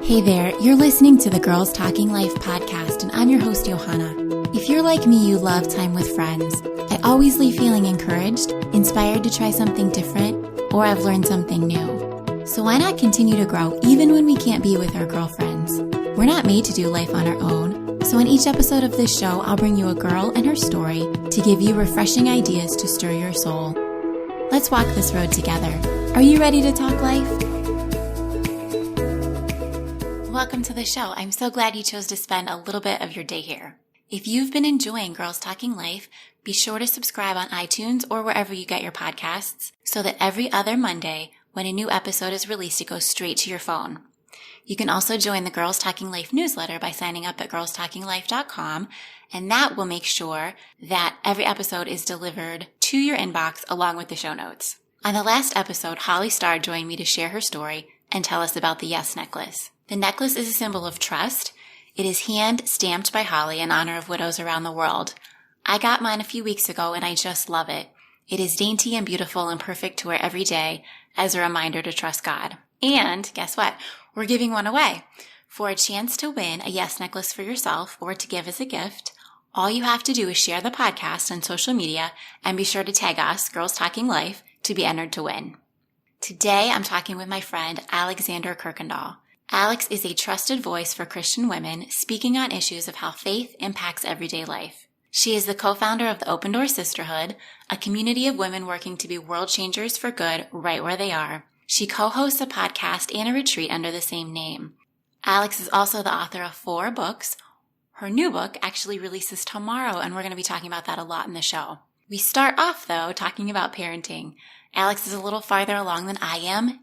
Hey there, you're listening to the Girls Talking Life podcast, and I'm your host, Johanna. If you're like me, you love time with friends. I always leave feeling encouraged, inspired to try something different, or I've learned something new. So why not continue to grow even when we can't be with our girlfriends? We're not made to do life on our own, so in each episode of this show, I'll bring you a girl and her story to give you refreshing ideas to stir your soul. Let's walk this road together. Are you ready to talk life? Welcome to the show. I'm so glad you chose to spend a little bit of your day here. If you've been enjoying Girls Talking Life, be sure to subscribe on iTunes or wherever you get your podcasts so that every other Monday when a new episode is released, it goes straight to your phone. You can also join the Girls Talking Life newsletter by signing up at girlstalkinglife.com, and that will make sure that every episode is delivered to your inbox along with the show notes. On the last episode, Holly Starr joined me to share her story and tell us about the Yes necklace. The necklace is a symbol of trust. It is hand-stamped by Holly in honor of widows around the world. I got mine a few weeks ago, and I just love it. It is dainty and beautiful and perfect to wear every day as a reminder to trust God. And guess what? We're giving one away. For a chance to win a Yes necklace for yourself or to give as a gift, all you have to do is share the podcast on social media and be sure to tag us, Girls Talking Life, to be entered to win. Today, I'm talking with my friend, Alexandra Kuykendall. Alex is a trusted voice for Christian women speaking on issues of how faith impacts everyday life. She is the co-founder of the Open Door Sisterhood, a community of women working to be world changers for good right where they are. She co-hosts a podcast and a retreat under the same name. Alex is also the author of 4 books. Her new book actually releases tomorrow, and we're going to be talking about that a lot in the show. We start off, though, talking about parenting. Alex is a little farther along than I am,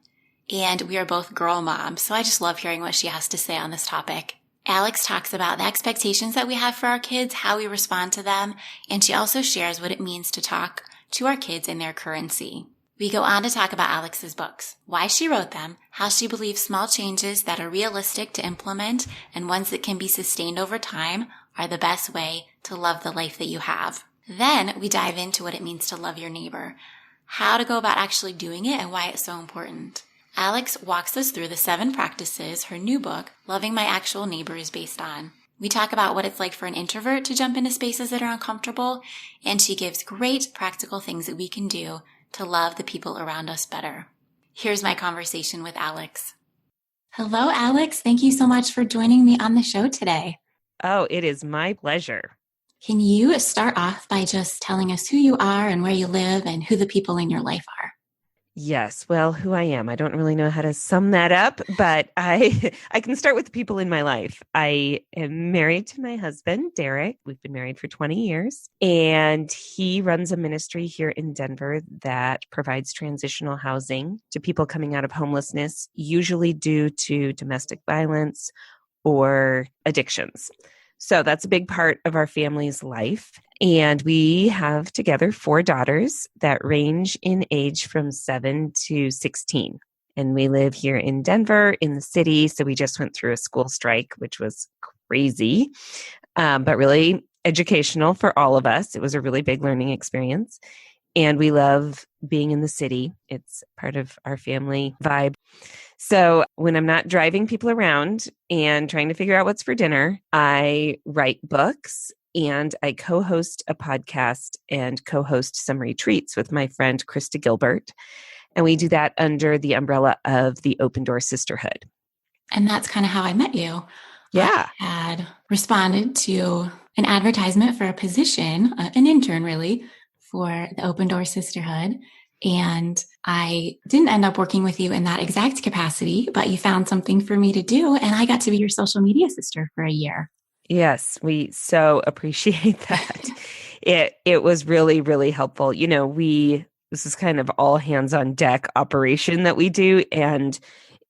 and we are both girl moms, so I just love hearing what she has to say on this topic. Alex talks about the expectations that we have for our kids, how we respond to them, and she also shares what it means to talk to our kids in their currency. We go on to talk about Alex's books, why she wrote them, how she believes small changes that are realistic to implement and ones that can be sustained over time are the best way to love the life that you have. Then we dive into what it means to love your neighbor, how to go about actually doing it, and why it's so important. Alex walks us through the 7 practices her new book, Loving My Actual Neighbor, is based on. We talk about what it's like for an introvert to jump into spaces that are uncomfortable, and she gives great practical things that we can do to love the people around us better. Here's my conversation with Alex. Hello, Alex. Thank you so much for joining me on the show today. Oh, it is my pleasure. Can you start off by just telling us who you are and where you live and who the people in your life are? Yes. Well, who I am. I don't really know how to sum that up, but I can start with the people in my life. I am married to my husband, Derek. We've been married for 20 years, and he runs a ministry here in Denver that provides transitional housing to people coming out of homelessness, usually due to domestic violence or addictions. So that's a big part of our family's life. And we have together 4 daughters that range in age from 7 to 16. And we live here in Denver in the city. So we just went through a school strike, which was crazy, but really educational for all of us. It was a really big learning experience. And we love being in the city. It's part of our family vibe. So when I'm not driving people around and trying to figure out what's for dinner, I write books and I co-host a podcast and co-host some retreats with my friend Krista Gilbert. And we do that under the umbrella of the Open Door Sisterhood. And that's kind of how I met you. Yeah. I had responded to an advertisement for a position, an intern really, for the Open Door Sisterhood. And I didn't end up working with you in that exact capacity, but you found something for me to do. And I got to be your social media sister for a year. Yes, we so appreciate that. It was really, really helpful. You know, this is kind of all hands on deck operation that we do. And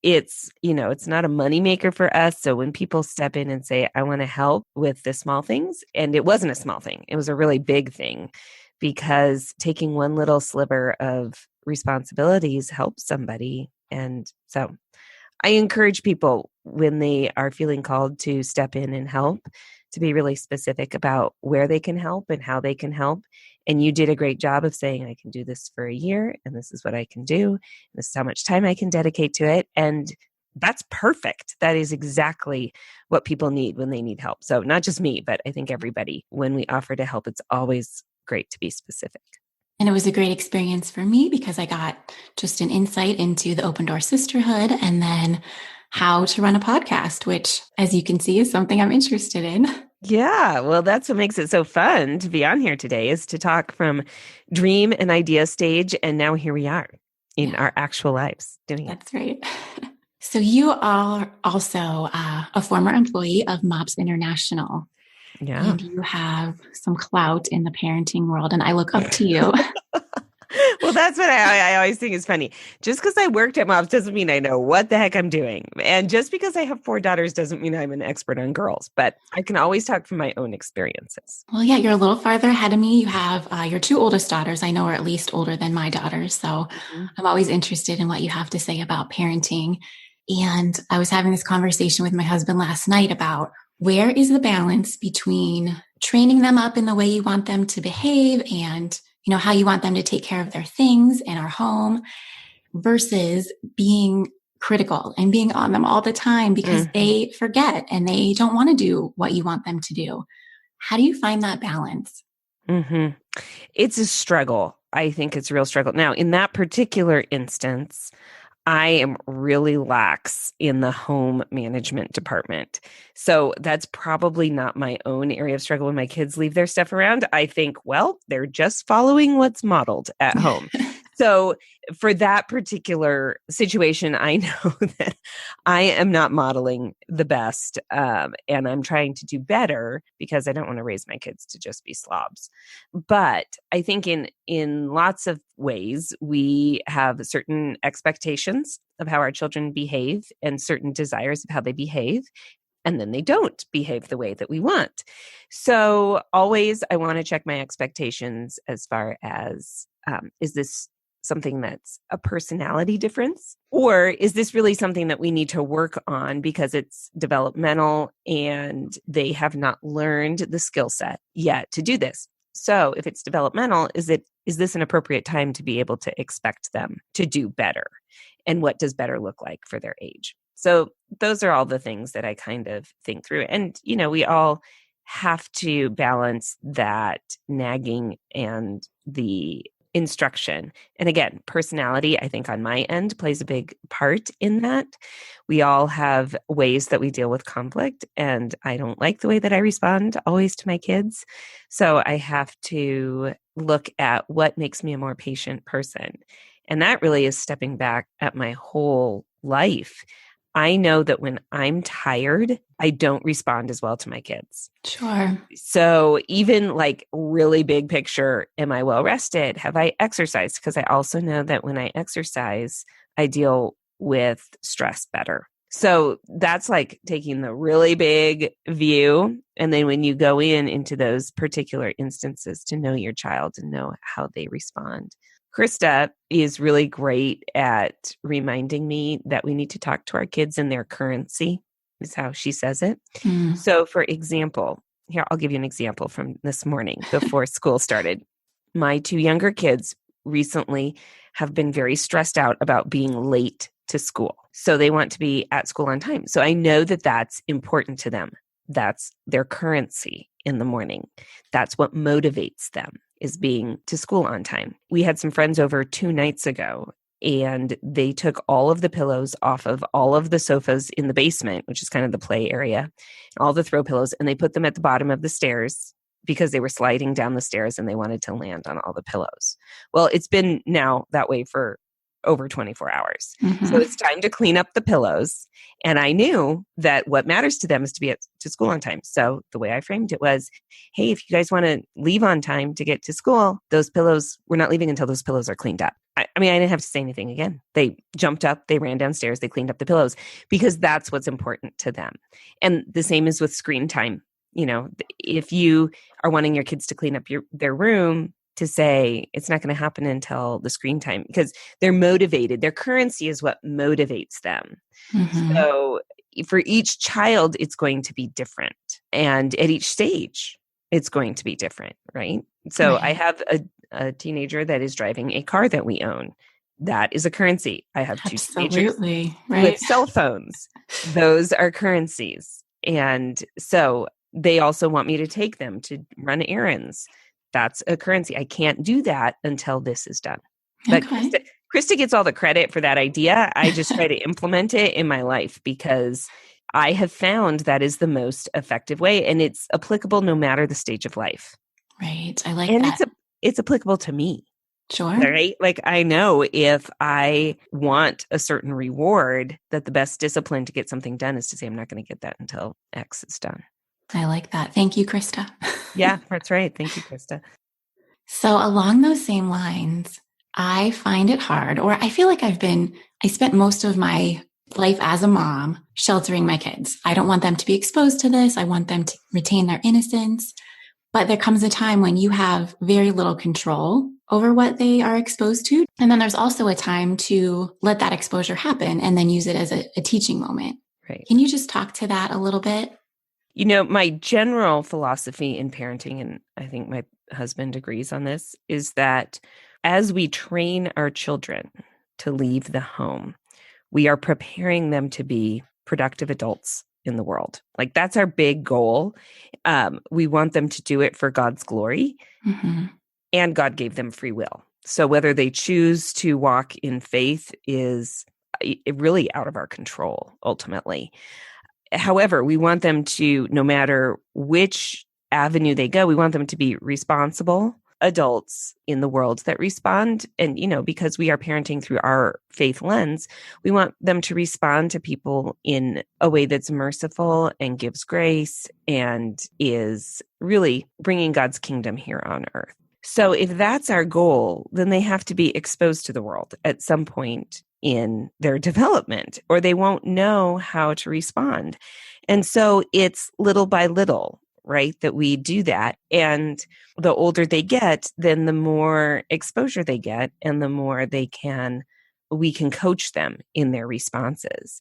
it's not a moneymaker for us. So when people step in and say, I want to help with the small things, and it wasn't a small thing, it was a really big thing, because taking one little sliver of responsibilities helps somebody. And so I encourage people when they are feeling called to step in and help to be really specific about where they can help and how they can help. And you did a great job of saying, I can do this for a year and this is what I can do. And this is how much time I can dedicate to it. And that's perfect. That is exactly what people need when they need help. So not just me, but I think everybody, when we offer to help, it's always great to be specific. And it was a great experience for me because I got just an insight into the Open Door Sisterhood and then how to run a podcast, which, as you can see, is something I'm interested in. Yeah, well, that's what makes it so fun to be on here today, is to talk from dream and idea stage. And now here we are in our actual lives doing it. That's right. So you are also a former employee of MOPS International. Yeah. And you have some clout in the parenting world, and I look up to you. Well, that's what I always think is funny. Just because I worked at MOPS doesn't mean I know what the heck I'm doing. And just because I have 4 daughters doesn't mean I'm an expert on girls, but I can always talk from my own experiences. Well, yeah, you're a little farther ahead of me. You have your 2 oldest daughters, I know, are at least older than my daughters. So I'm always interested in what you have to say about parenting. And I was having this conversation with my husband last night about where is the balance between training them up in the way you want them to behave and, you know, how you want them to take care of their things in our home versus being critical and being on them all the time because they forget and they don't want to do what you want them to do. How do you find that balance? It's a struggle. I think it's a real struggle. Now, in that particular instance, I am really lax in the home management department. So that's probably not my own area of struggle when my kids leave their stuff around. I think, well, they're just following what's modeled at home. So for that particular situation, I know that I am not modeling the best, and I'm trying to do better because I don't want to raise my kids to just be slobs. But I think in lots of ways, we have certain expectations of how our children behave and certain desires of how they behave. And then they don't behave the way that we want. So always I want to check my expectations as far as, is this something that's a personality difference? Or is this really something that we need to work on because it's developmental and they have not learned the skill set yet to do this? So if it's developmental, is this an appropriate time to be able to expect them to do better? And what does better look like for their age? So those are all the things that I kind of think through. And, you know, we all have to balance that nagging and the instruction. And again, personality, I think on my end plays a big part in that. We all have ways that we deal with conflict, and I don't like the way that I respond always to my kids. So I have to look at what makes me a more patient person. And that really is stepping back at my whole life. I know that when I'm tired, I don't respond as well to my kids. Sure. So even like really big picture, am I well rested? Have I exercised? Because I also know that when I exercise, I deal with stress better. So that's like taking the really big view. And then when you go into those particular instances to know your child and know how they respond. Krista is really great at reminding me that we need to talk to our kids in their currency, is how she says it. So for example, here, I'll give you an example from this morning before school started. My 2 younger kids recently have been very stressed out about being late to school. So they want to be at school on time. So I know that that's important to them. That's their currency in the morning. That's what motivates them, is being to school on time. We had some friends over 2 nights ago, and they took all of the pillows off of all of the sofas in the basement, which is kind of the play area, all the throw pillows, and they put them at the bottom of the stairs because they were sliding down the stairs and they wanted to land on all the pillows. Well, it's been now that way for over 24 hours. So it's time to clean up the pillows. And I knew that what matters to them is to be to school on time. So the way I framed it was, hey, if you guys want to leave on time to get to school, those pillows, we're not leaving until those pillows are cleaned up. I mean, I didn't have to say anything again. They jumped up, they ran downstairs, they cleaned up the pillows because that's what's important to them. And the same is with screen time. You know, if you are wanting your kids to clean up their room, to say it's not going to happen until the screen time because they're motivated. Their currency is what motivates them. So for each child, it's going to be different. And at each stage, it's going to be different, right? So I have a teenager that is driving a car that we own. That is a currency. I have two teenagers Absolutely. Right. with cell phones. Those are currencies. And so they also want me to take them to run errands. That's a currency. I can't do that until this is done. But Okay. Krista gets all the credit for that idea. I just try to implement it in my life because I have found that is the most effective way, and it's applicable no matter the stage of life. Right. I like And that. it's applicable to me. Sure. Right? Like I know if I want a certain reward, that the best discipline to get something done is to say, I'm not going to get that until X is done. I like that. Thank you, Krista. Yeah, that's right. Thank you, Krista. So along those same lines, I find it hard, or I feel like I spent most of my life as a mom sheltering my kids. I don't want them to be exposed to this. I want them to retain their innocence. But there comes a time when you have very little control over what they are exposed to. And then there's also a time to let that exposure happen and then use it as a teaching moment. Right. Can you just talk to that a little bit? You know, my general philosophy in parenting, and I think my husband agrees on this, is that as we train our children to leave the home, we are preparing them to be productive adults in the world. Like that's our big goal. We want them to do it for God's glory, and God gave them free will. So whether they choose to walk in faith is really out of our control, ultimately. However, we want them to, no matter which avenue they go, we want them to be responsible adults in the world that respond. And, you know, because we are parenting through our faith lens, we want them to respond to people in a way that's merciful and gives grace and is really bringing God's kingdom here on earth. So if that's our goal, then they have to be exposed to the world at some point in their development, or they won't know how to respond. And so it's little by little, right, that we do that. And the older they get, then the more exposure they get and the more we can coach them in their responses.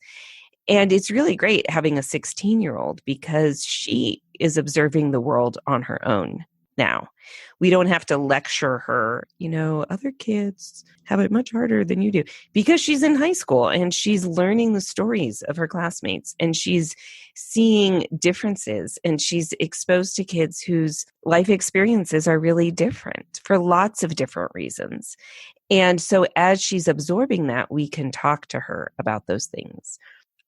And it's really great having a 16-year-old because she is observing the world on her own now. We don't have to lecture her, you know, other kids have it much harder than you do, because she's in high school and she's learning the stories of her classmates and she's seeing differences and she's exposed to kids whose life experiences are really different for lots of different reasons. And so as she's absorbing that, we can talk to her about those things.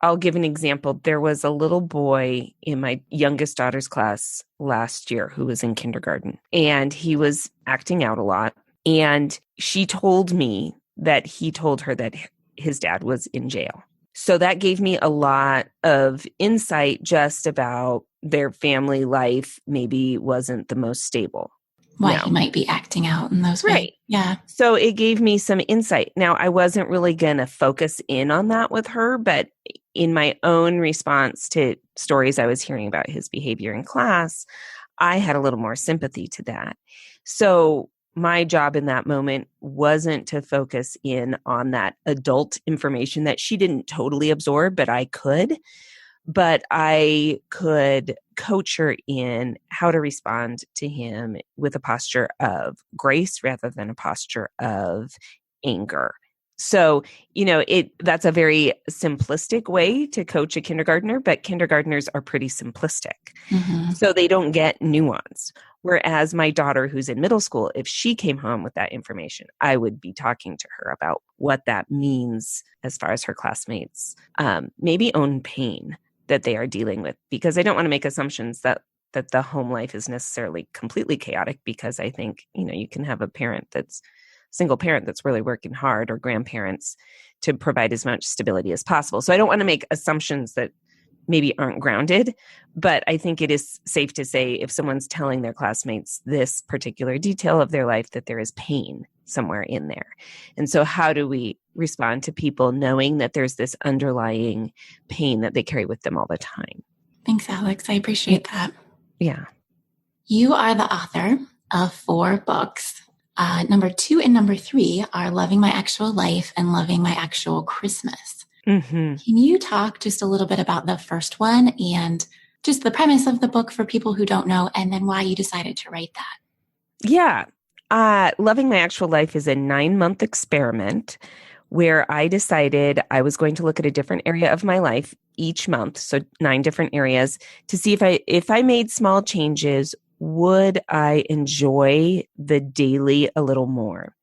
I'll give an example. There was a little boy in my youngest daughter's class last year who was in kindergarten, and he was acting out a lot. And she told me that he told her that his dad was in jail. So that gave me a lot of insight just about their family life maybe wasn't the most stable. Why he might be acting out in those ways. Right. Yeah. So it gave me some insight. Now, I wasn't really going to focus in on that with her, but in my own response to stories I was hearing about his behavior in class, I had a little more sympathy to that. So my job in that moment wasn't to focus in on that adult information that she didn't totally absorb, but I could. But I could coach her in how to respond to him with a posture of grace rather than a posture of anger. So, you know, that's a very simplistic way to coach a kindergartner, but kindergartners are pretty simplistic. So they don't get nuance. Whereas my daughter who's in middle school, if she came home with that information, I would be talking to her about what that means as far as her classmates, maybe own pain that they are dealing with, because I don't want to make assumptions that the home life is necessarily completely chaotic, because I think, you know, you can have a single parent that's really working hard, or grandparents, to provide as much stability as possible. So I don't want to make assumptions that maybe aren't grounded, but I think it is safe to say if someone's telling their classmates this particular detail of their life, that there is pain somewhere in there. And so how do we respond to people knowing that there's this underlying pain that they carry with them all the time? Thanks, Alex. I appreciate that. Yeah. You are the author of 4 books. Number 2 and number 3 are Loving My Actual Life and Loving My Actual Christmas. Can you talk just a little bit about the first one and just the premise of the book for people who don't know, and then why you decided to write that? Yeah. Loving My Actual Life is a 9-month experiment where I decided I was going to look at a different area of my life each month, so 9 different areas, to see if I made small changes, would I enjoy the daily a little more?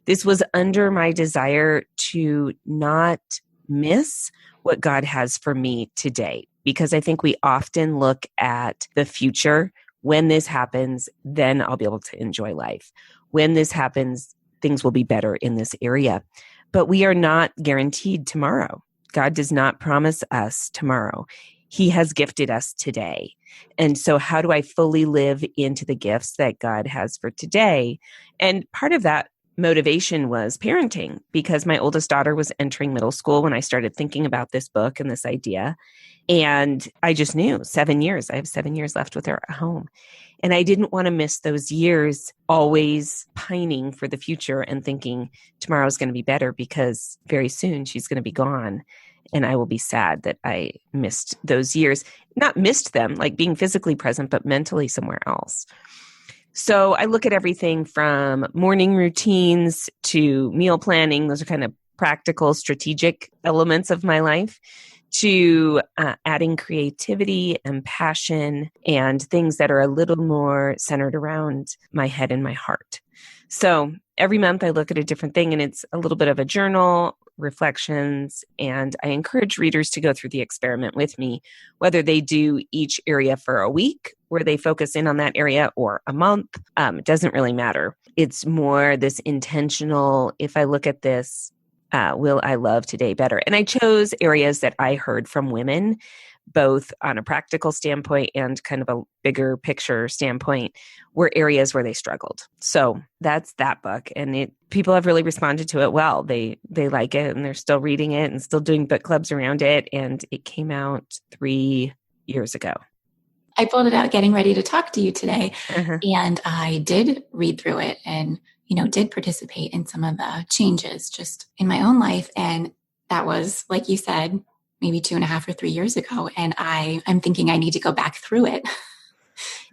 This was under my desire to not miss what God has for me today, because I think we often look at the future. When this happens, then I'll be able to enjoy life. When this happens, things will be better in this area. But we are not guaranteed tomorrow. God does not promise us tomorrow. He has gifted us today. And so how do I fully live into the gifts that God has for today? And part of that motivation was parenting, because my oldest daughter was entering middle school when I started thinking about this book and this idea. And I just knew 7 years, I have 7 years left with her at home. And I didn't want to miss those years always pining for the future and thinking tomorrow's going to be better, because very soon she's going to be gone. And I will be sad that I missed those years, not missed them, like being physically present, but mentally somewhere else. So I look at everything from morning routines to meal planning. Those are kind of practical, strategic elements of my life, to adding creativity and passion and things that are a little more centered around my head and my heart. So every month I look at a different thing, and it's a little bit of a journal, reflections, and I encourage readers to go through the experiment with me, whether they do each area for a week where they focus in on that area, or a month. It doesn't really matter. It's more this intentional, if I look at this, will I love today better? And I chose areas that I heard from women, both on a practical standpoint and kind of a bigger picture standpoint, were areas where they struggled. So that's that book. And people have really responded to it well. They like it, and they're still reading it and still doing book clubs around it. And it came out 3 years ago. I pulled it out getting ready to talk to you today. Uh-huh. And I did read through it and, did participate in some of the changes just in my own life. And that was, like you said, maybe 2.5 or 3 years ago. And I'm thinking I need to go back through it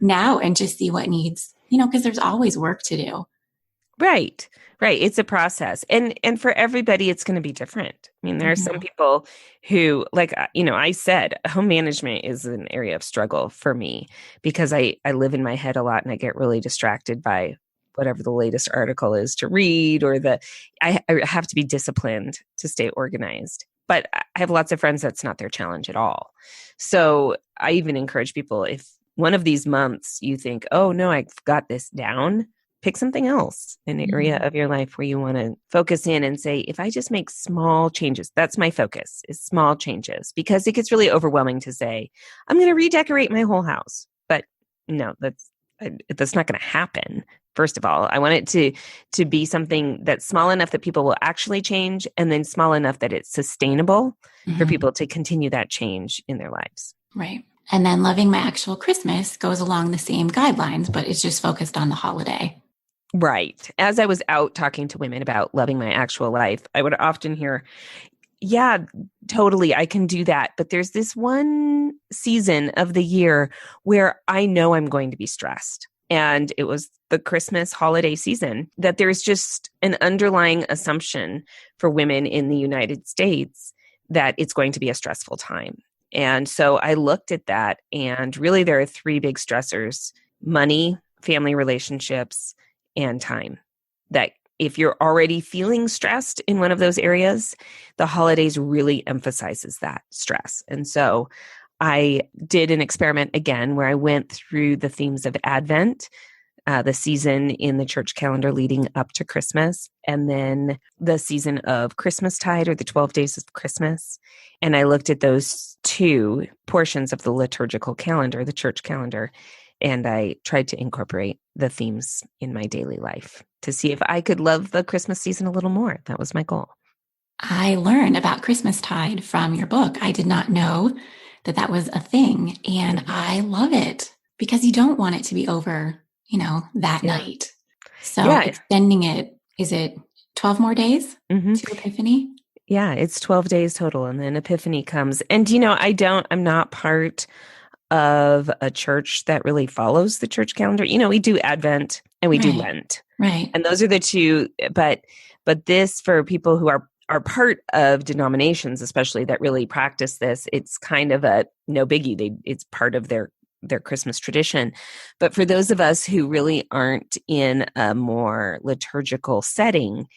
now and just see what needs, because there's always work to do. Right. It's a process. And for everybody, it's going to be different. I mean, there are some people who, like, I said, home management is an area of struggle for me, because I live in my head a lot and I get really distracted by whatever the latest article is to read, or I have to be disciplined to stay organized. But I have lots of friends that's not their challenge at all. So I even encourage people, if one of these months you think, oh no, I've got this down, pick something else, an area of your life where you want to focus in and say, if I just make small changes, that's my focus, is small changes, because it gets really overwhelming to say, I'm going to redecorate my whole house. But no, that's not going to happen. First of all, I want it to be something that's small enough that people will actually change, and then small enough that it's sustainable for people to continue that change in their lives. Right. And then Loving My Actual Christmas goes along the same guidelines, but it's just focused on the holiday. Right. As I was out talking to women about Loving My Actual Life, I would often hear, yeah, totally, I can do that. But there's this one season of the year where I know I'm going to be stressed. And it was the Christmas holiday season, that there's just an underlying assumption for women in the United States that it's going to be a stressful time. And so I looked at that, and really there are 3 big stressors: money, family relationships, and time. That if you're already feeling stressed in one of those areas, the holidays really emphasizes that stress. And so I did an experiment again where I went through the themes of Advent, the season in the church calendar leading up to Christmas, and then the season of Christmastide, or the 12 days of Christmas. And I looked at those 2 portions of the liturgical calendar, the church calendar, and I tried to incorporate the themes in my daily life to see if I could love the Christmas season a little more. That was my goal. I learned about Christmastide from your book. I did not know that was a thing. And I love it, because you don't want it to be over, that night. So extending it, is it 12 more days to Epiphany? Yeah, it's 12 days total. And then Epiphany comes. And, I'm not part of a church that really follows the church calendar. We do Advent and we do Lent. Right. And those are the two, but this, for people who are part of denominations, especially that really practice this, it's kind of a no biggie. It's part of their Christmas tradition. But for those of us who really aren't in a more liturgical setting,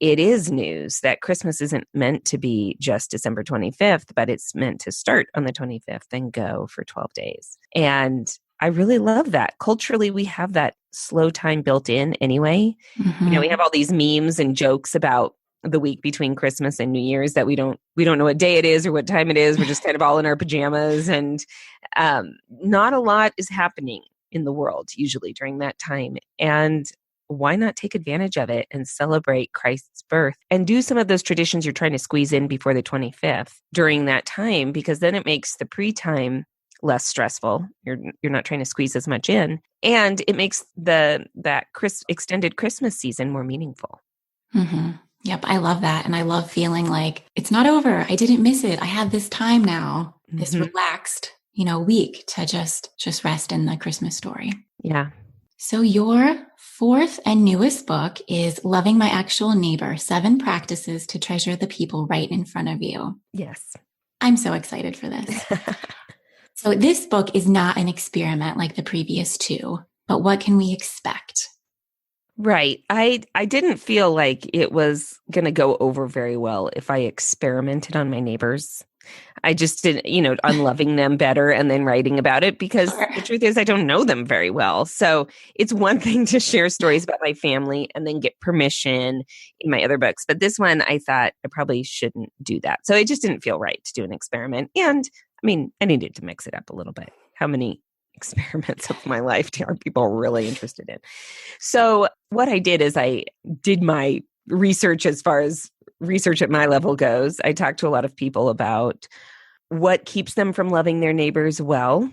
it is news that Christmas isn't meant to be just December 25th, but it's meant to start on the 25th and go for 12 days. And I really love that. Culturally, we have that slow time built in anyway. Mm-hmm. We have all these memes and jokes about the week between Christmas and New Year's that we don't know what day it is or what time it is. We're just kind of all in our pajamas, and not a lot is happening in the world usually during that time. And why not take advantage of it and celebrate Christ's birth and do some of those traditions you're trying to squeeze in before the 25th during that time, because then it makes the pre-time less stressful. You're not trying to squeeze as much in, and it makes that extended Christmas season more meaningful. Mm-hmm. Yep. I love that. And I love feeling like it's not over. I didn't miss it. I have this time now, this relaxed, week to just rest in the Christmas story. Yeah. So your fourth and newest book is Loving My Actual Neighbor, 7 Practices to Treasure the People Right in Front of You. Yes. I'm so excited for this. So this book is not an experiment like the previous 2, but what can we expect? Right. I didn't feel like it was going to go over very well if I experimented on my neighbors. I just did, unloving them better and then writing about it, because the truth is I don't know them very well. So it's one thing to share stories about my family and then get permission in my other books. But this one, I thought I probably shouldn't do that. So it just didn't feel right to do an experiment. And I needed to mix it up a little bit. How many experiments of my life are people really interested in? So what I did is I did my research as far as research at my level goes. I talked to a lot of people about what keeps them from loving their neighbors well.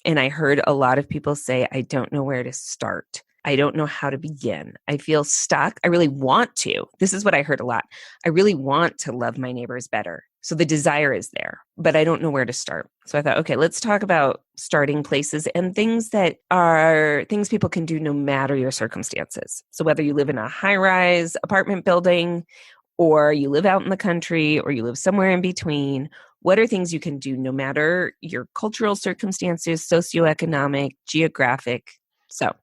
And I heard a lot of people say, I don't know where to start. I don't know how to begin. I feel stuck. I really want to. This is what I heard a lot. I really want to love my neighbors better. So the desire is there, but I don't know where to start. So I thought, okay, let's talk about starting places and things that are things people can do no matter your circumstances. So whether you live in a high-rise apartment building, or you live out in the country, or you live somewhere in between, what are things you can do no matter your cultural circumstances, socioeconomic, geographic? So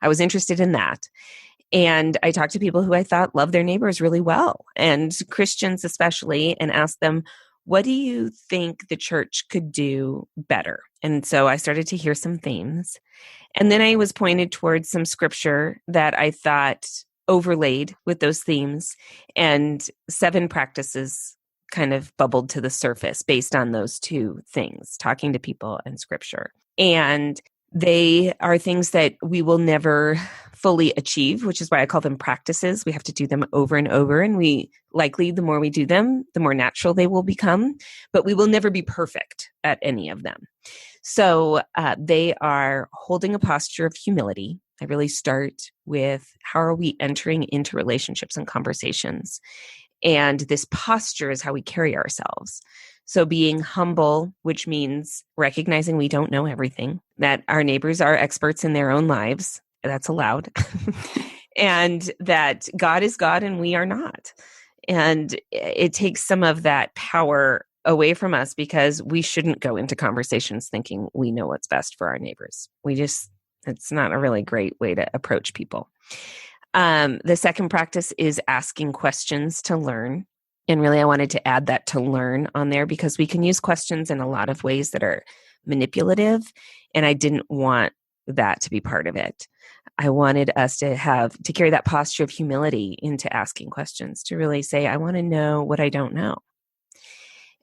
I was interested in that. And I talked to people who I thought love their neighbors really well, and Christians especially, and asked them, what do you think the church could do better? And so I started to hear some themes. And then I was pointed towards some scripture that I thought overlaid with those themes, and 7 practices kind of bubbled to the surface based on those 2 things, talking to people and scripture. And they are things that we will never fully achieve, which is why I call them practices. We have to do them over and over, and we likely, the more we do them, the more natural they will become, but we will never be perfect at any of them. So they are holding a posture of humility. I really start with, how are we entering into relationships and conversations? And this posture is how we carry ourselves. So being humble, which means recognizing we don't know everything, that our neighbors are experts in their own lives. That's allowed. And that God is God and we are not. And it takes some of that power away from us, because we shouldn't go into conversations thinking we know what's best for our neighbors. It's not a really great way to approach people. The second practice is asking questions to learn. And really, I wanted to add that to learn on there, because we can use questions in a lot of ways that are manipulative. And I didn't want that to be part of it. I wanted us to carry that posture of humility into asking questions, to really say, I want to know what I don't know.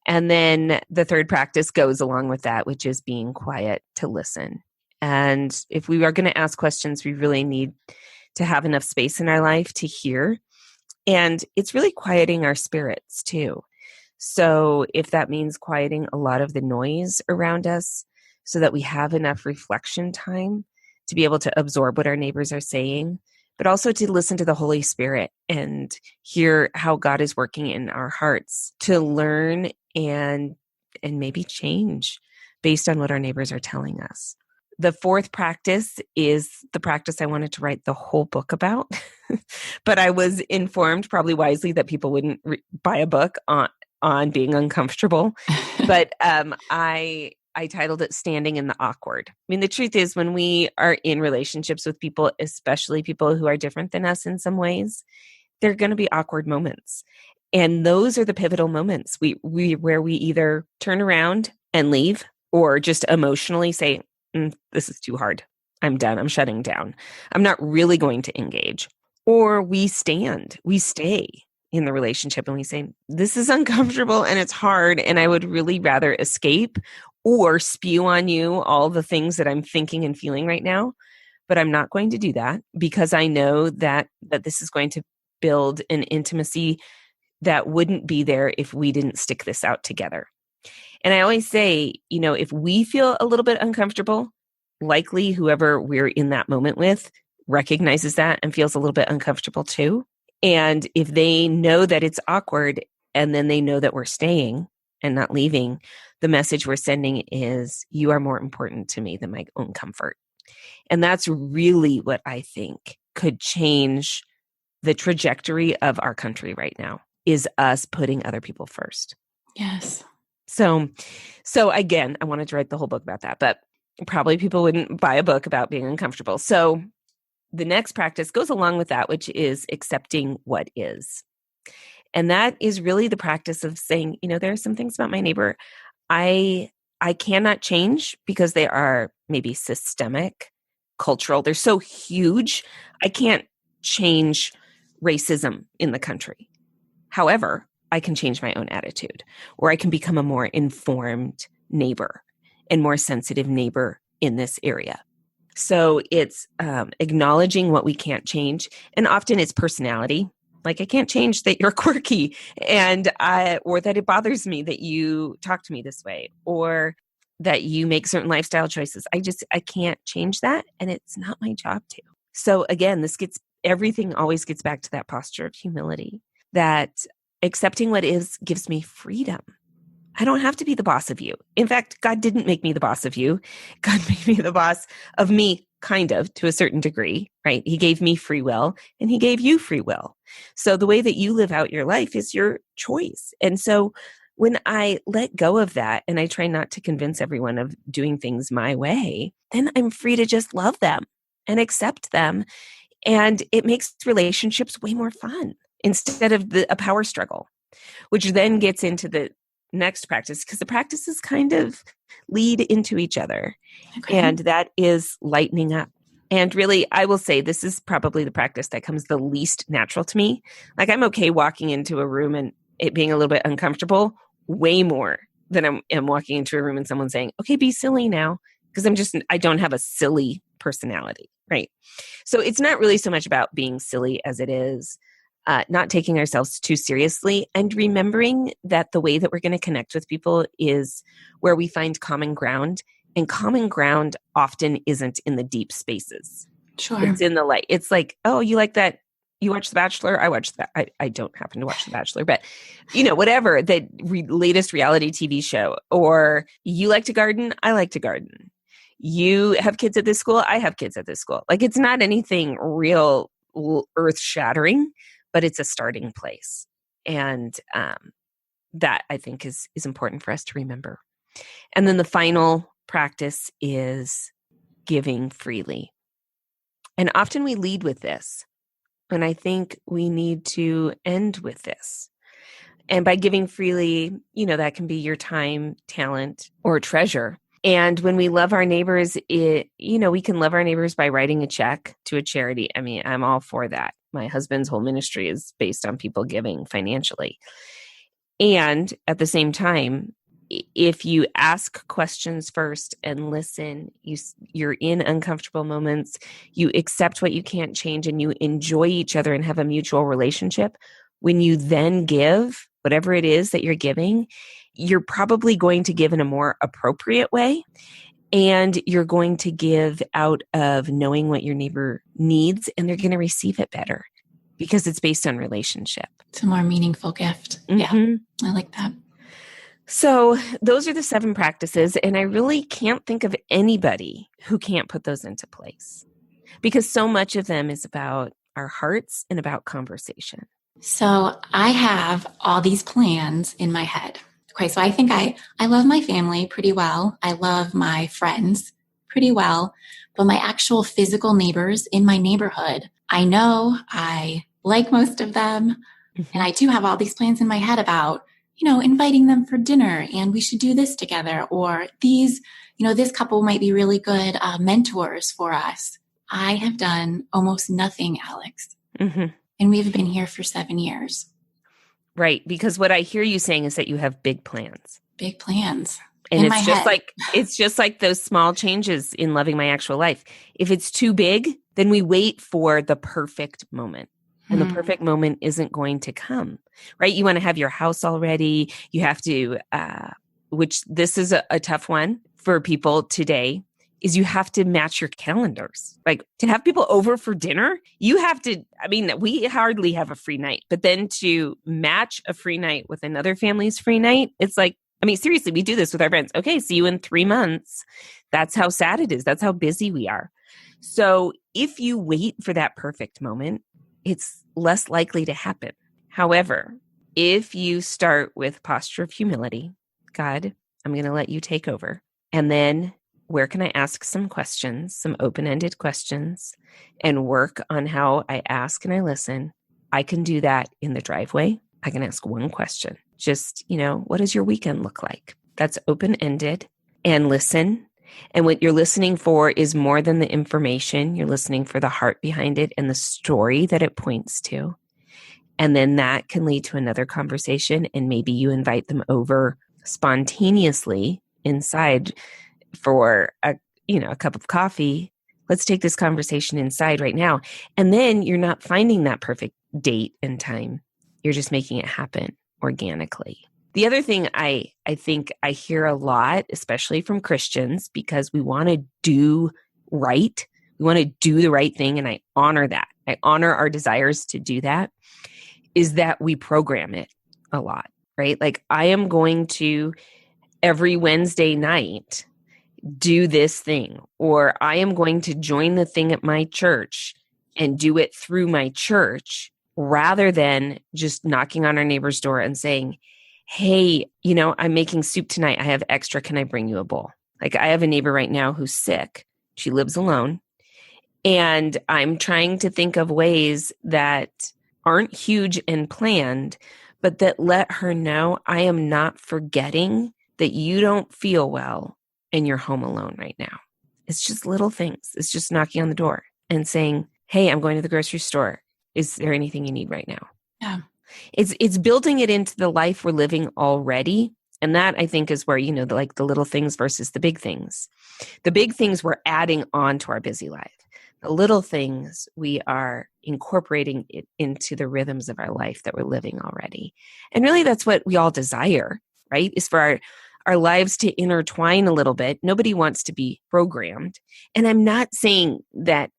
And then the third practice goes along with that, which is being quiet to listen. And if we are going to ask questions, we really need to have enough space in our life to hear. And it's really quieting our spirits too. So if that means quieting a lot of the noise around us so that we have enough reflection time to be able to absorb what our neighbors are saying, but also to listen to the Holy Spirit and hear how God is working in our hearts to learn and maybe change based on what our neighbors are telling us. The fourth practice is the practice I wanted to write the whole book about, but I was informed, probably wisely, that people wouldn't buy a book on being uncomfortable. But I titled it Standing in the Awkward. I mean, the truth is, when we are in relationships with people, especially people who are different than us in some ways, there are going to be awkward moments. And those are the pivotal moments where we either turn around and leave, or just emotionally say, this is too hard. I'm done. I'm shutting down. I'm not really going to engage. Or we stay in the relationship and we say, this is uncomfortable and it's hard, and I would really rather escape or spew on you all the things that I'm thinking and feeling right now. But I'm not going to do that, because I know that this is going to build an intimacy that wouldn't be there if we didn't stick this out together. And I always say, if we feel a little bit uncomfortable, likely whoever we're in that moment with recognizes that and feels a little bit uncomfortable too. And if they know that it's awkward, and then they know that we're staying and not leaving, the message we're sending is, you are more important to me than my own comfort. And that's really what I think could change the trajectory of our country right now, is us putting other people first. Yes. So again, I wanted to write the whole book about that, but probably people wouldn't buy a book about being uncomfortable. So the next practice goes along with that, which is accepting what is. And that is really the practice of saying, there are some things about my neighbor I cannot change, because they are maybe systemic, cultural. They're so huge. I can't change racism in the country. However, I can change my own attitude, or I can become a more informed neighbor and more sensitive neighbor in this area. So it's acknowledging what we can't change. And often it's personality. Like, I can't change that you're quirky, or that it bothers me that you talk to me this way, or that you make certain lifestyle choices. I can't change that. And it's not my job to. So again, everything always gets back to that posture of humility, that accepting what is gives me freedom. I don't have to be the boss of you. In fact, God didn't make me the boss of you. God made me the boss of me, kind of, to a certain degree, right? He gave me free will, and he gave you free will. So the way that you live out your life is your choice. And so when I let go of that, and I try not to convince everyone of doing things my way, then I'm free to just love them and accept them. And it makes relationships way more fun, instead of a power struggle, which then gets into the next practice, because the practices kind of lead into each other. Okay. And that is lightening up. And really, I will say, this is probably the practice that comes the least natural to me. Like, I'm okay walking into a room and it being a little bit uncomfortable, way more than I'm walking into a room and someone saying, okay, be silly now. Because I don't have a silly personality, right? So it's not really so much about being silly as it is not taking ourselves too seriously, and remembering that the way that we're going to connect with people is where we find common ground. And common ground often isn't in the deep spaces. Sure. It's in the light. It's like, oh, you like that? You watch The Bachelor? I watch that. I don't happen to watch The Bachelor, but whatever, the latest reality TV show. Or you like to garden? I like to garden. You have kids at this school? I have kids at this school. Like, it's not anything real earth shattering, but it's a starting place. And that, I think, is important for us to remember. And then the final practice is giving freely. And often we lead with this. And I think we need to end with this. And by giving freely, that can be your time, talent, or treasure. And when we love our neighbors, we can love our neighbors by writing a check to a charity. I mean, I'm all for that. My husband's whole ministry is based on people giving financially. And at the same time, if you ask questions first and listen, you're in uncomfortable moments, you accept what you can't change, and you enjoy each other and have a mutual relationship, when you then give whatever it is that you're giving, you're probably going to give in a more appropriate way. And you're going to give out of knowing what your neighbor needs, and they're going to receive it better because it's based on relationship. It's a more meaningful gift. Mm-hmm. Yeah, I like that. So those are the 7 practices. And I really can't think of anybody who can't put those into place because so much of them is about our hearts and about conversation. So I have all these plans in my head. Okay, so I think I love my family pretty well. I love my friends pretty well, but my actual physical neighbors in my neighborhood, I know I like most of them. And I do have all these plans in my head about, inviting them for dinner and we should do this together. Or these, this couple might be really good mentors for us. I have done almost nothing, Alex. Mm-hmm. And we've been here for 7 years. Right. Because what I hear you saying is that you have big plans. Big plans. And in it's my just head. it's just like those small changes in loving my actual life. If it's too big, then we wait for the perfect moment. And the perfect moment isn't going to come, right? You want to have your house already. You have to, which this is a tough one for people today, is you have to match your calendars. Like to have people over for dinner, you have to, we hardly have a free night, but then to match a free night with another family's free night, it's like, seriously, we do this with our friends. Okay, see you in 3 months. That's how sad it is. That's how busy we are. So if you wait for that perfect moment, it's less likely to happen. However, if you start with posture of humility, God, I'm going to let you take over. And then where can I ask some questions, some open-ended questions, and work on how I ask and I listen? I can do that in the driveway. I can ask one question. Just, what does your weekend look like? That's open-ended, and listen. And what you're listening for is more than the information. You're listening for the heart behind it and the story that it points to. And then that can lead to another conversation. And maybe you invite them over spontaneously inside for a cup of coffee. Let's take this conversation inside right now. And then you're not finding that perfect date and time. You're just making it happen organically. The other thing I think I hear a lot, especially from Christians, because we want to do right. We want to do the right thing. And I honor that. I honor our desires to do that, is that we program it a lot, right? Like I am going to every Wednesday night do this thing, or I am going to join the thing at my church and do it through my church, rather than just knocking on our neighbor's door and saying, hey, I'm making soup tonight. I have extra. Can I bring you a bowl? Like I have a neighbor right now who's sick. She lives alone. And I'm trying to think of ways that aren't huge and planned, but that let her know I am not forgetting that you don't feel well and you're home alone right now. It's just little things. It's just knocking on the door and saying, hey, I'm going to the grocery store. Is there anything you need right now? Yeah. It's building it into the life we're living already. And that I think is where, the little things versus the big things. The big things we're adding on to our busy life. The little things we are incorporating it into the rhythms of our life that we're living already. And really that's what we all desire, right? Is for our lives to intertwine a little bit. Nobody wants to be programmed. And I'm not saying that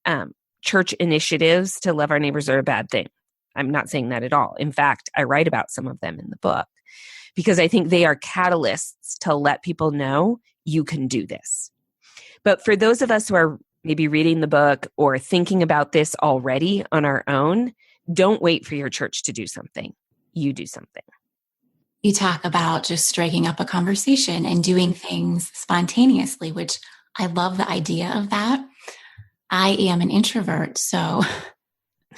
church initiatives to love our neighbors are a bad thing. I'm not saying that at all. In fact, I write about some of them in the book because I think they are catalysts to let people know you can do this. But for those of us who are maybe reading the book or thinking about this already on our own, don't wait for your church to do something. You do something. You talk about just striking up a conversation and doing things spontaneously, which I love the idea of that. I am an introvert, so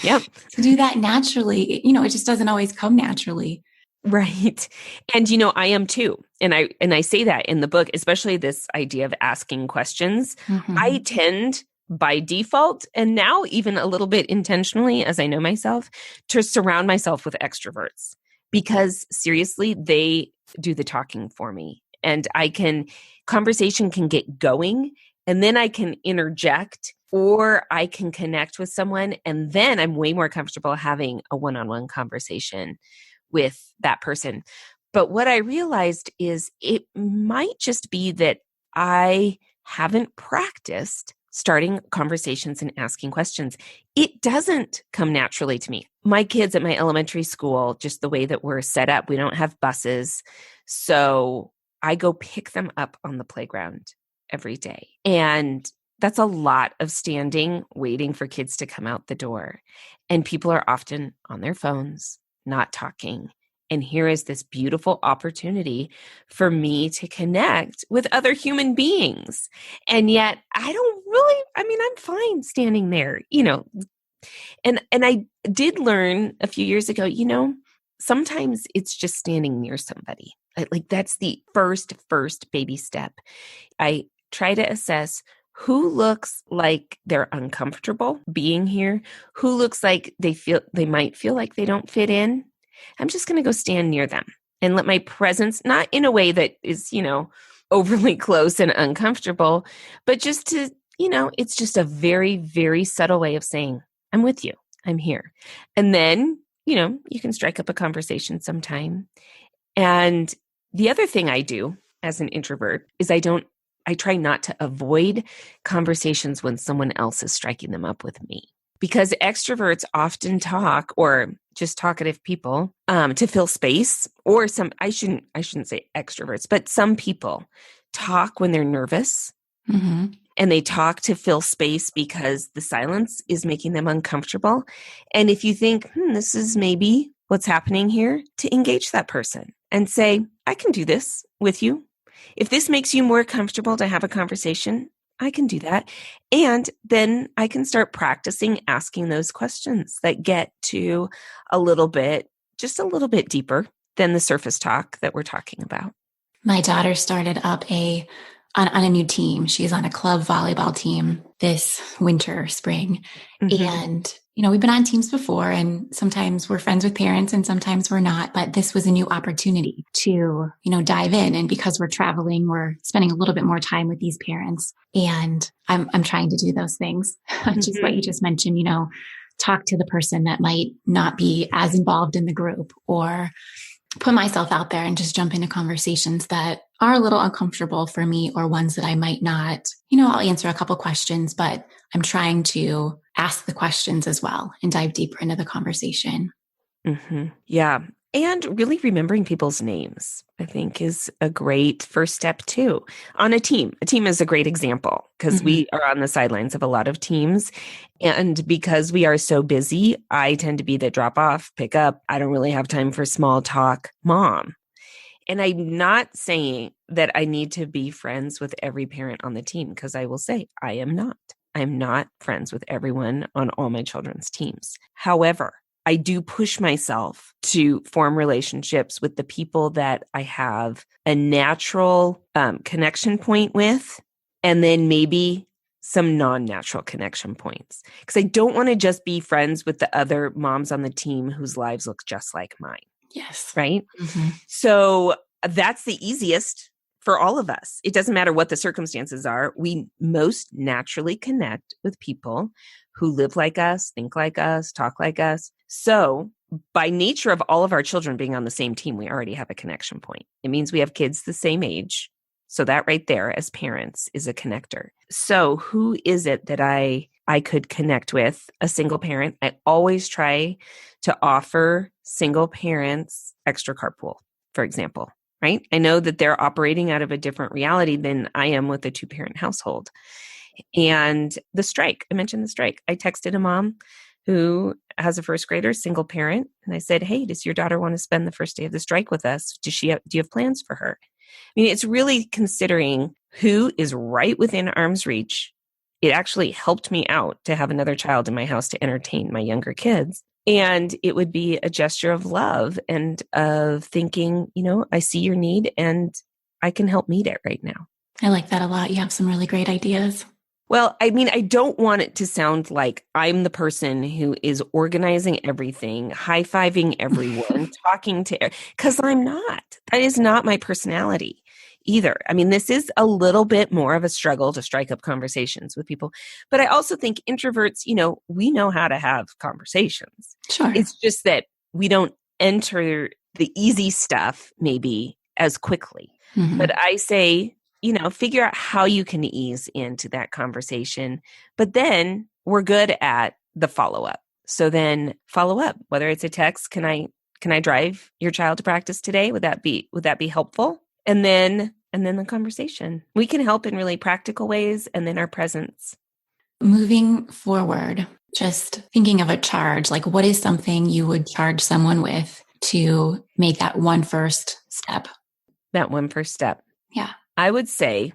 yep. To do that naturally, it just doesn't always come naturally. Right. And, I am too. And I say that in the book, especially this idea of asking questions. Mm-hmm. I tend by default, and now even a little bit intentionally, as I know myself, to surround myself with extroverts because seriously, they do the talking for me. And conversation can get going, and then I can interject, or I can connect with someone, and then I'm way more comfortable having a one-on-one conversation with that person. But what I realized is it might just be that I haven't practiced starting conversations and asking questions. It doesn't come naturally to me. My kids at my elementary school, just the way that we're set up, we don't have buses. So I go pick them up on the playground every day. And that's a lot of standing, waiting for kids to come out the door. And people are often on their phones, not talking. And here is this beautiful opportunity for me to connect with other human beings. And yet I'm fine standing there, and I did learn a few years ago, sometimes it's just standing near somebody. Like that's the first baby step. I try to assess who looks like they're uncomfortable being here, who looks like they might feel like they don't fit in. I'm just going to go stand near them and let my presence, not in a way that is, overly close and uncomfortable, but just to, it's just a very, very subtle way of saying, I'm with you. I'm here. And then, you can strike up a conversation sometime. And the other thing I do as an introvert is I try not to avoid conversations when someone else is striking them up with me. Because extroverts often talk, or just talkative people, to fill space, or I shouldn't say extroverts, but some people talk when they're nervous. Mm-hmm. And they talk to fill space because the silence is making them uncomfortable. And if you think, this is maybe what's happening here, to engage that person and say, I can do this with you. If this makes you more comfortable to have a conversation, I can do that. And then I can start practicing asking those questions that get to just a little bit deeper than the surface talk that we're talking about. My daughter started up on a new team. She's on a club volleyball team this spring. Mm-hmm. And, we've been on teams before, and sometimes we're friends with parents and sometimes we're not, but this was a new opportunity to, dive in. And because we're traveling, we're spending a little bit more time with these parents. And I'm trying to do those things, which is what you just mentioned, talk to the person that might not be as involved in the group, or put myself out there and just jump into conversations that are a little uncomfortable for me, or ones that I might not, I'll answer a couple questions, but I'm trying to ask the questions as well and dive deeper into the conversation. Mm-hmm. Yeah. And really remembering people's names, I think, is a great first step too. On a team is a great example because we are on the sidelines of a lot of teams. And because we are so busy, I tend to be the drop off, pick up. I don't really have time for small talk mom. And I'm not saying that I need to be friends with every parent on the team, because I will say I am not. I'm not friends with everyone on all my children's teams. However, I do push myself to form relationships with the people that I have a natural connection point with, and then maybe some non-natural connection points. Because I don't want to just be friends with the other moms on the team whose lives look just like mine. Yes. Right? Mm-hmm. So that's the easiest for all of us. It doesn't matter what the circumstances are. We most naturally connect with people who live like us, think like us, talk like us. So by nature of all of our children being on the same team, we already have a connection point. It means we have kids the same age. So that right there as parents is a connector. So who is it that I could connect with? A single parent. I always try to offer single parents extra carpool, for example, right? I know that they're operating out of a different reality than I am with a 2-parent household. And the strike, I mentioned the strike. I texted a mom who has a first grader, single parent. And I said, hey, does your daughter want to spend the first day of the strike with us? Do you have plans for her? I mean, it's really considering who is right within arm's reach. It actually helped me out to have another child in my house to entertain my younger kids. And it would be a gesture of love and of thinking, I see your need and I can help meet it right now. I like that a lot. You have some really great ideas. Well, I mean, I don't want it to sound like I'm the person who is organizing everything, high-fiving everyone, talking to, because I'm not. That is not my personality either. I mean, this is a little bit more of a struggle to strike up conversations with people. But I also think introverts, we know how to have conversations. Sure. It's just that we don't enter the easy stuff maybe as quickly. Mm-hmm. But I say, figure out how you can ease into that conversation. But then we're good at the follow-up. So then follow up, whether it's a text, can I Can I drive your child to practice today? Would that be helpful? And then the conversation. We can help in really practical ways, and then our presence. Moving forward, just thinking of a charge, like what is something you would charge someone with to make that one first step? That one first step. Yeah. I would say,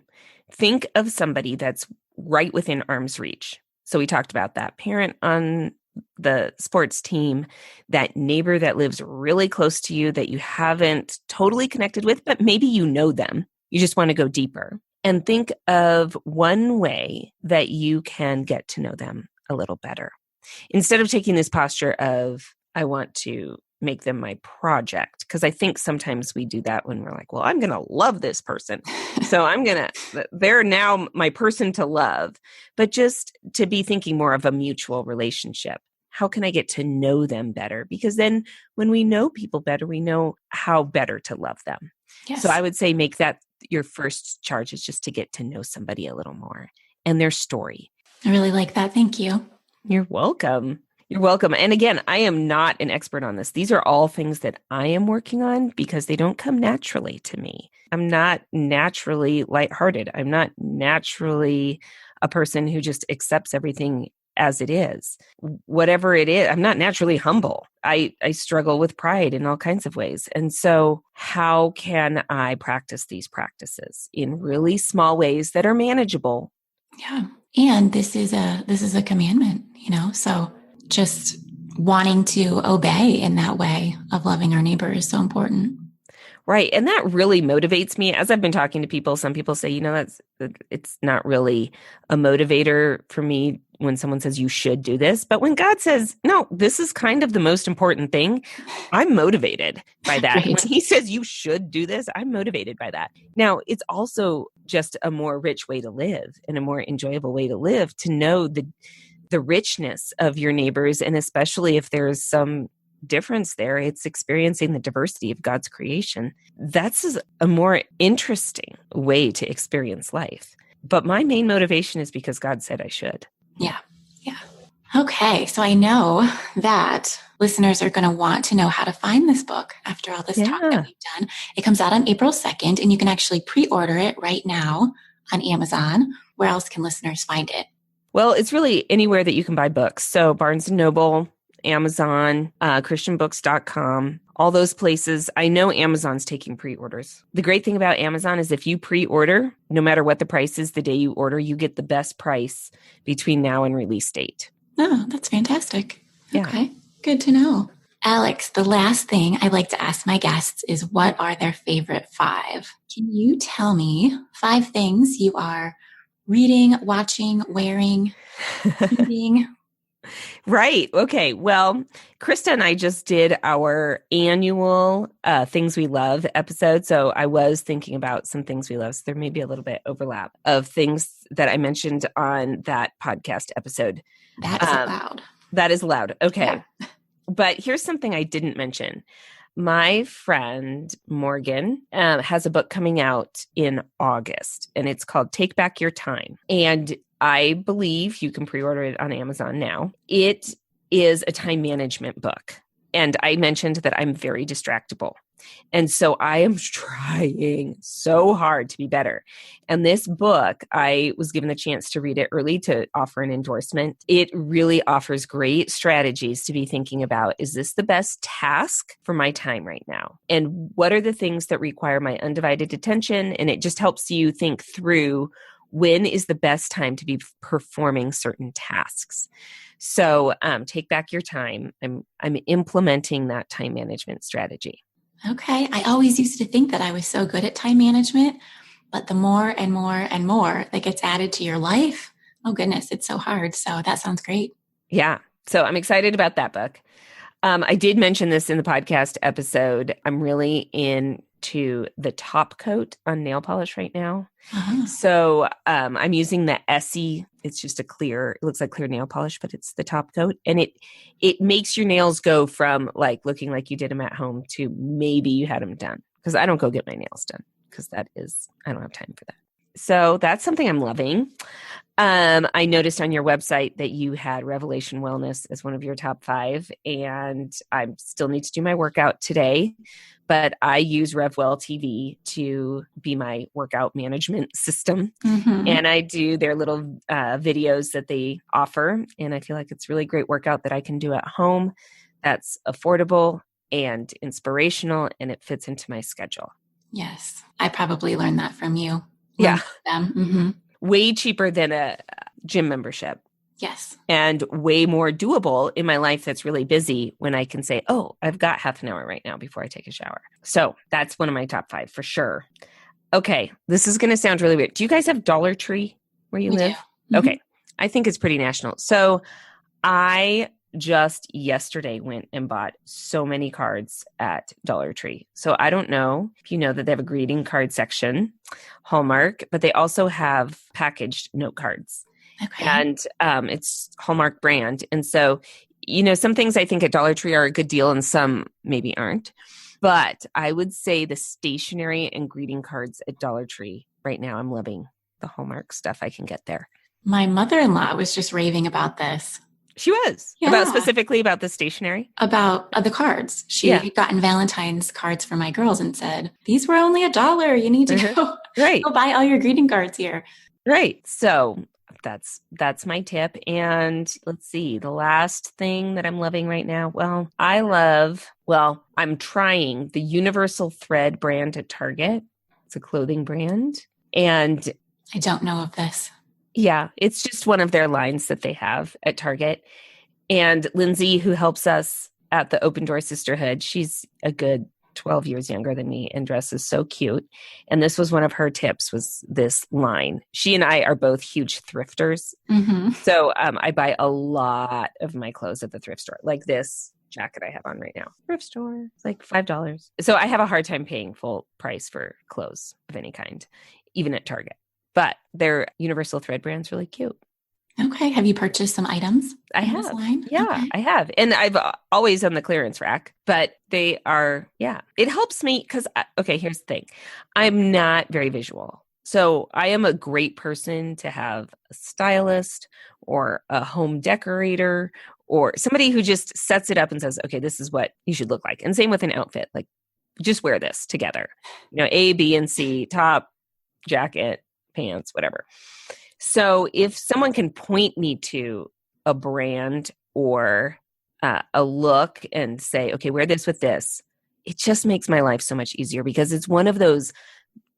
think of somebody that's right within arm's reach. So we talked about that parent on the sports team, that neighbor that lives really close to you that you haven't totally connected with, but maybe you know them. You just want to go deeper. And think of one way that you can get to know them a little better. Instead of taking this posture of, I want to make them my project, because I think sometimes we do that when we're like, well, I'm going to love this person. So they're now my person to love. But just to be thinking more of a mutual relationship. How can I get to know them better? Because then when we know people better, we know how better to love them. Yes. So I would say make that your first charge, is just to get to know somebody a little more and their story. I really like that. Thank you. You're welcome. You're welcome. And again, I am not an expert on this. These are all things that I am working on because they don't come naturally to me. I'm not naturally lighthearted. I'm not naturally a person who just accepts everything as it is. Whatever it is, I'm not naturally humble. I struggle with pride in all kinds of ways. And so how can I practice these practices in really small ways that are manageable? Yeah. And this is a commandment, so just wanting to obey in that way of loving our neighbor is so important. Right. And that really motivates me. As I've been talking to people, some people say, it's not really a motivator for me when someone says you should do this. But when God says, no, this is kind of the most important thing, I'm motivated by that. Right. When he says you should do this, I'm motivated by that. Now, it's also just a more rich way to live and a more enjoyable way to live, to know the richness of your neighbors. And especially if there's some difference there, it's experiencing the diversity of God's creation. That's a more interesting way to experience life. But my main motivation is because God said I should. Yeah. Yeah. Okay. So I know that listeners are going to want to know how to find this book after all this talk that we've done. It comes out on April 2nd, and you can actually pre-order it right now on Amazon. Where else can listeners find it? Well, it's really anywhere that you can buy books. So Barnes & Noble, Amazon, christianbooks.com, all those places. I know Amazon's taking pre-orders. The great thing about Amazon is if you pre-order, no matter what the price is the day you order, you get the best price between now and release date. Oh, that's fantastic. Yeah. Okay, good to know. Alex, the last thing I like to ask my guests is, what are their favorite 5? Can you tell me 5 things you are reading, watching, wearing, eating? Right. Okay. Well, Krista and I just did our annual Things We Love episode. So I was thinking about some things we love. So there may be a little bit overlap of things that I mentioned on that podcast episode. That is allowed. That is allowed. Okay. Yeah. But here's something I didn't mention. My friend Morgan has a book coming out in August, and it's called Take Back Your Time. And I believe you can pre-order it on Amazon now. It is a time management book. And I mentioned that I'm very distractible. And so I am trying so hard to be better. And this book, I was given the chance to read it early to offer an endorsement. It really offers great strategies to be thinking about, is this the best task for my time right now? And what are the things that require my undivided attention? And it just helps you think through, when is the best time to be performing certain tasks? So take back your time. I'm implementing that time management strategy. Okay. I always used to think that I was so good at time management, but the more and more and more that gets added to your life, oh goodness, it's so hard. So that sounds great. Yeah. So I'm excited about that book. I did mention this in the podcast episode. I'm really into the top coat on nail polish right now. Uh-huh. So I'm using the Essie. It's just it looks like clear nail polish, but it's the top coat. And it makes your nails go from like looking like you did them at home to maybe you had them done. Because I don't go get my nails done, because I don't have time for that. So that's something I'm loving. I noticed on your website that you had Revelation Wellness as one of your top 5, and I still need to do my workout today, but I use RevWell TV to be my workout management system. And I do their little videos that they offer. And I feel like it's really great workout that I can do at home that's affordable and inspirational, and it fits into my schedule. Yes. I probably learned that from you. Yeah. Them. Way cheaper than a gym membership. Yes. And way more doable in my life that's really busy when I can say, oh, I've got half an hour right now before I take a shower. So that's one of my top 5 for sure. Okay. This is going to sound really weird. Do you guys have Dollar Tree where you live? Okay. I think it's pretty national. So I just yesterday went and bought so many cards at Dollar Tree. So I don't know if you know that they have a greeting card section, Hallmark, but they also have packaged note cards. Okay. And it's Hallmark brand. And so, some things I think at Dollar Tree are a good deal and some maybe aren't. But I would say the stationery and greeting cards at Dollar Tree right now, I'm loving the Hallmark stuff I can get there. My mother-in-law was just raving about this. She was. Yeah. Specifically about the stationery? About the cards. She had gotten Valentine's cards for my girls and said, these were only $1. You need to go buy all your greeting cards here. Right. So that's my tip. And let's see, the last thing that I'm loving right now. Well, I'm trying the Universal Thread brand at Target. It's a clothing brand. And I don't know of this. Yeah, it's just one of their lines that they have at Target. And Lindsay, who helps us at the Open Door Sisterhood, she's a good 12 years younger than me and dresses so cute. And this was one of her tips, was this line. She and I are both huge thrifters. So I buy a lot of my clothes at the thrift store, like this jacket I have on right now. Thrift store, it's like $5. So I have a hard time paying full price for clothes of any kind, even at Target. But their Universal Thread brand's really cute. Okay. Have you purchased some items? I have. Yeah, I have. And I've always on the clearance rack, but they are, it helps me because, here's the thing. I'm not very visual. So I am a great person to have a stylist or a home decorator or somebody who just sets it up and says, okay, this is what you should look like. And same with an outfit, like just wear this together, A, B, and C, top, jacket, pants, whatever. So if someone can point me to a brand or a look and say, okay, wear this with this, it just makes my life so much easier because it's one of those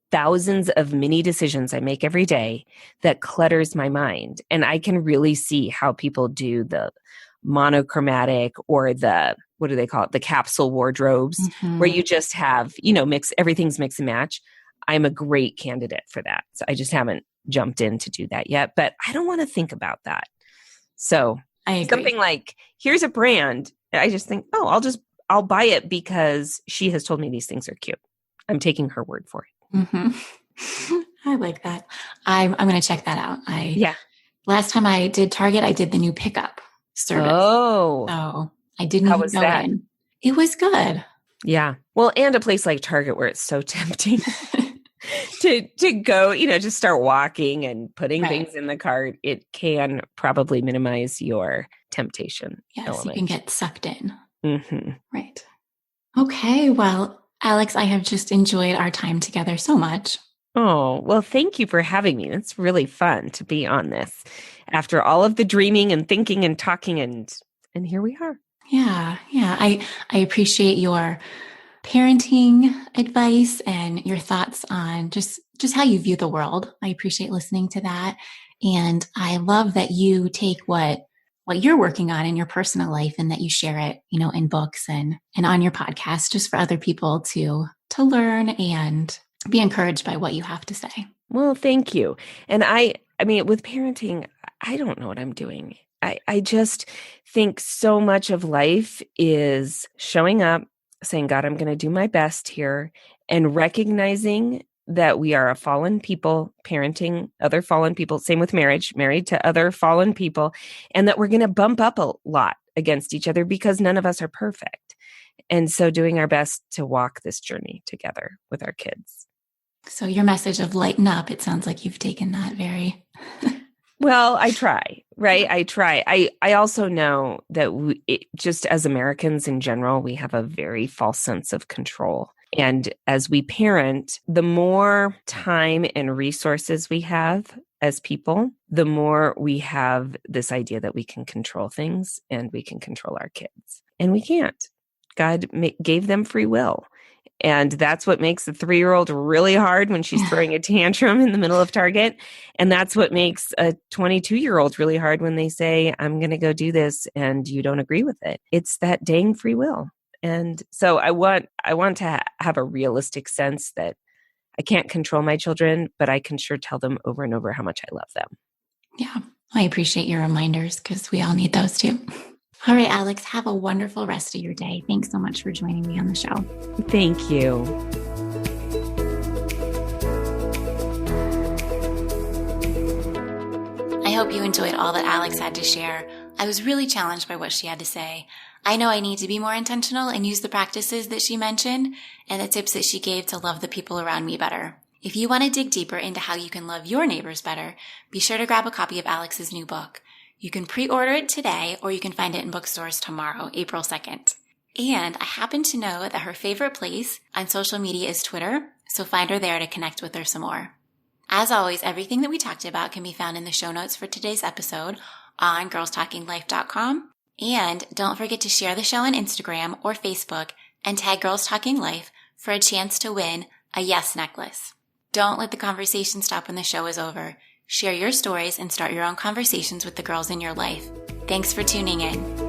thousands of mini decisions I make every day that clutters my mind. And I can really see how people do the monochromatic or the, what do they call it? The capsule wardrobes where you just have, everything's mix and match. I'm a great candidate for that. So I just haven't jumped in to do that yet, but I don't want to think about that. So I agree. Something like, here's a brand. I just think, I'll buy it because she has told me these things are cute. I'm taking her word for it. I like that. I'm going to check that out. Last time I did Target, I did the new pickup service. Oh. So I didn't even go in. It was good. Yeah. Well, and a place like Target where it's so tempting to go, just start walking and putting things in the cart, it can probably minimize your temptation. Yes, element. You can get sucked in. Right. Okay. Well, Alex, I have just enjoyed our time together so much. Oh, well, thank you for having me. It's really fun to be on this after all of the dreaming and thinking and talking and here we are. Yeah. I appreciate your parenting advice and your thoughts on just how you view the world. I appreciate listening to that. And I love that you take what you're working on in your personal life and that you share it, in books and on your podcast, just for other people to learn and be encouraged by what you have to say. Well, thank you. And I mean, with parenting, I don't know what I'm doing. I just think so much of life is showing up, saying, God, I'm going to do my best here, and recognizing that we are a fallen people, parenting other fallen people, same with marriage, married to other fallen people, and that we're going to bump up a lot against each other because none of us are perfect. And so doing our best to walk this journey together with our kids. So your message of lighten up, it sounds like you've taken that very... Well, I try, right? I try. I also know that just as Americans in general, we have a very false sense of control. And as we parent, the more time and resources we have as people, the more we have this idea that we can control things and we can control our kids. And we can't. God gave them free will. And that's what makes the 3-year-old really hard when she's throwing a tantrum in the middle of Target. And that's what makes a 22-year-old really hard when they say, I'm going to go do this and you don't agree with it. It's that dang free will. And so I want to have a realistic sense that I can't control my children, but I can sure tell them over and over how much I love them. Yeah, I appreciate your reminders because we all need those too. All right, Alex, have a wonderful rest of your day. Thanks so much for joining me on the show. Thank you. I hope you enjoyed all that Alex had to share. I was really challenged by what she had to say. I know I need to be more intentional and use the practices that she mentioned and the tips that she gave to love the people around me better. If you want to dig deeper into how you can love your neighbors better, be sure to grab a copy of Alex's new book. You can pre-order it today or you can find it in bookstores tomorrow, April 2nd. And I happen to know that her favorite place on social media is Twitter, so find her there to connect with her some more. As always, everything that we talked about can be found in the show notes for today's episode on girlstalkinglife.com. And don't forget to share the show on Instagram or Facebook and tag Girls Talking Life for a chance to win a Yes necklace. Don't let the conversation stop when the show is over. Share your stories and start your own conversations with the girls in your life. Thanks for tuning in.